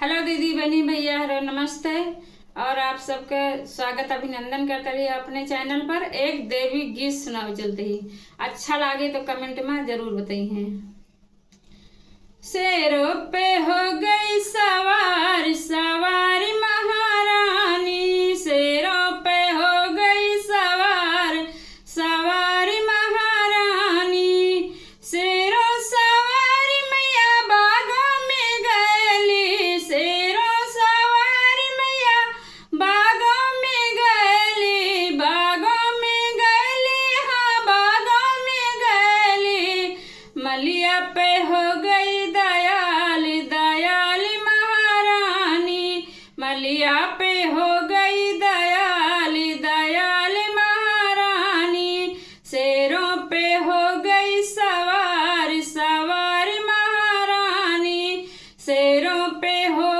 Hello दीदी बहनी भैया, हेलो नमस्ते। और आप सबका स्वागत अभिनंदन करते रहिए अपने चैनल पर। एक देवी गीत सुनाओ जल्दी ही, अच्छा लगे तो कमेंट में जरूर बताइए। शेरों पे हो गई सवार सवारी महारानी, शेरों पे हो गई सवार सवारी महारानी, शेरों सवारी मैया बागों में गली, शेरों सवारी मैया बागों में गली, बागों में गली, हाँ बागों में गली, मलिया पे हो गई दयाल दयाल महारानी, मलिया पे हो गई दयाल दयाल महारानी, शेरों पे हो गई सवार सवार महारानी, शेरों पे हो